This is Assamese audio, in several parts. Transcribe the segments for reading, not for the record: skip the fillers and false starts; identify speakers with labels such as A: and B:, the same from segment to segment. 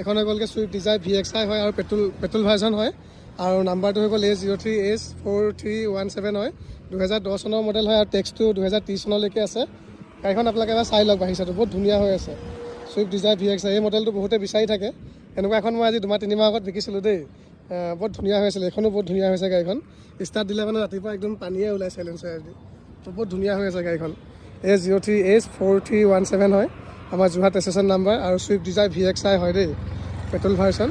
A: এখন হৈ গ'লগৈ ছুইফ্ট ডিজায়াৰ VXI হয় আৰু পেট্ৰল ভাৰ্জন হয় আৰু নাম্বাৰটো হৈ গ'ল A03H4317 হয় 2010 চনৰ মডেল হয় আৰু টেক্সটো 2030 চনলৈকে আছে গাড়ীখন আপোনালোকে এবাৰ চাই লওক বাহিৰটো বহুত ধুনীয়া হৈ আছে ছুইফ্ট ডিজায়াৰ VXI এই মডেলটো বহুতে বিচাৰি থাকে এনেকুৱা এখন মই আজি 2-3 মাহ আগত দেখিছিলোঁ দেই বহুত ধুনীয়া হৈ আছিলে এখনো বহুত ধুনীয়া হৈছে গাড়ীখন ষ্টাৰ্ট দিলে মানে ৰাতিপুৱা একদম পানীয়ে ওলাই চাইলেঞ্চাৰ দি বহুত ধুনীয়া হৈ আছে গাড়ীখন A03H4317 হয় আমাৰ যোৰহাট ৰেজিষ্ট্ৰেশ্যন নাম্বাৰ আৰু ছুইফ্ট ডিজায়াৰ VXI হয় দেই পেট্ৰল ভাৰ্জন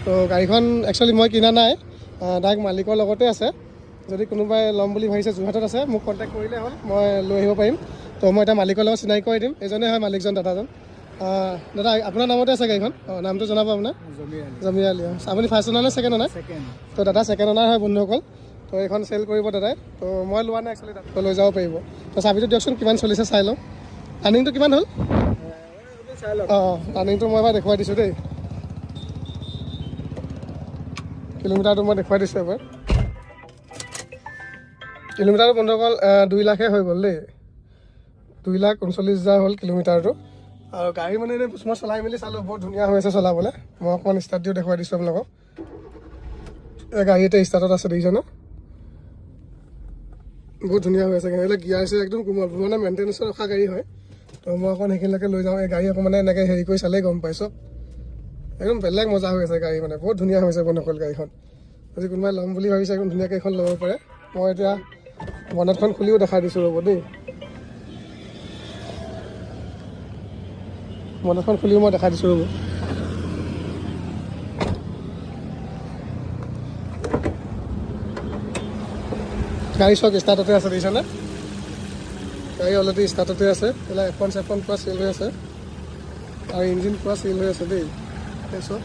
A: তো গাড়ীখন একচুৱেলি মই কিনা নাই ডাইৰেক্ট মালিকৰ লগতে আছে যদি কোনোবাই ল'ম বুলি ভাবিছে যোৰহাটত আছে মোক কণ্টেক্ট কৰিলে হ'ল মই লৈ আহিব পাৰিম তো মই এটা মালিকৰ লগত চিনাকি কৰি দিম এজনে হয় মালিকজন দাদাজন দাদা আপোনাৰ নামতে আছে গাড়ীখন নামটো জনাব আপোনাৰ জমিৰ আলি আপুনি ফাৰ্ষ্ট অনাৰ নে ছেকেণ্ড অনাৰ তো দাদা ছেকেণ্ড অনাৰ হয় বন্ধুসকল তো এইখন চেল কৰিব দাদাই তো মই লোৱা নাই একচুৱেলি তো লৈ যাব পাৰিব তো চাবিটো দিয়কচোন কিমান চলিছে চাই লওঁ ৰানিংটো কিমান হ'ল ৰানিংটো মই এবাৰ দেখুৱাই দিছোঁ দেই কিলোমিটাৰটো মই দেখুৱাই দিছোঁ এবাৰ কিলোমিটাৰটো বন্ধুসকল 2 লাখে হৈ গ'ল দেই 2,39,000 হ'ল কিলোমিটাৰটো আৰু গাড়ী মানে এনেই মই চলাই মেলি চালোঁ বহুত ধুনীয়া হৈ আছে চলাবলৈ মই অকণমান ষ্টাৰ্ট দিও দেখুৱাই দিছোঁ আপোনালোকক গাড়ী এটা ষ্টাৰ্টত আছে দেখিছেনে বহুত ধুনীয়া হৈ আছে এইবিলাক গিয়াৰ আছে একদম কোমল মানে মেইনটেনেঞ্চত ৰখা গাড়ী হয় তো মই অকণ সেইখিনিলৈকে লৈ যাওঁ এই গাড়ী অকণ মানে এনেকৈ হেৰি কৰি চালেই গম পাইছোঁ একদম বেলেগ মজা হৈ আছে গাড়ী মানে বহুত ধুনীয়া হৈছে বন্ধুসকল গাড়ীখন যদি কোনোবাই ল'ম বুলি ভাবিছে একদম ধুনীয়াকৈ এইখন ল'ব পাৰে মই এতিয়া বনেটখন খুলিও দেখাই দিছোঁ ৰ'ব দেই বনেটখন খুলিও মই দেখাই দিছোঁ ৰ'ব গাড়ী চক ষ্টাৰ্টতে আছে দেখিছেনে গাড়ী অলৰেডি ষ্টাৰ্টতে আছে এইবিলাক F1 পুৰা চেল হৈ আছে আৰু ইঞ্জিন পুৰা চেল হৈ আছে দেই চক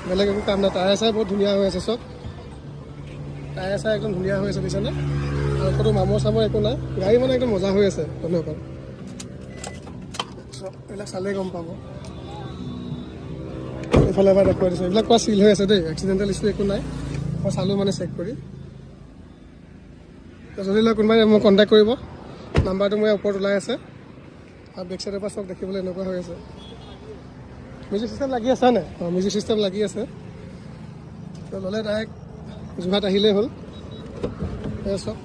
A: বেলেগ একো কাম নাই টায়াৰ চাই বহুত ধুনীয়া হৈ আছে চক টায়াৰ চাই একদম ধুনীয়া হৈ আছে দেখিছেনে আৰু কোনো মামৰ চামৰ একো নাই গাড়ী মানে একদম মজা হৈ আছে বন্ধুসকল চক এইবিলাক চালেই গম পাব এইফালে এবাৰ দেখুৱাই দিছোঁ এইবিলাক পুৰা চিল হৈ আছে দেই এক্সিডেণ্টেল ইছ্যু একো নাই মই চালোঁ মানে চেক কৰি যদি লয় কোনোবাই মোক কণ্টেক্ট কৰিব নাম্বাৰটো মোৰ ওপৰত ওলাই আছে আৰু বেক চাইডৰ পৰা চব দেখিবলৈ এনেকুৱা হৈ আছে মিউজিক চিষ্টেম লাগি আছে নে মিউজিক চিষ্টেম লাগি আছে তো ল'লে ডাইৰেক্ট যোৰহাট আহিলেই হ'ল চব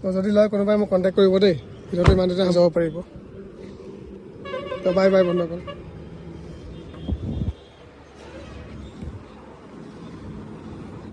A: তো যদি লয় কোনোবাই মোক কণ্টেক্ট কৰিব দেই ভিডিঅ'টো ইমানতে যাব পাৰিব তো বাই বাই বন্ধুসকল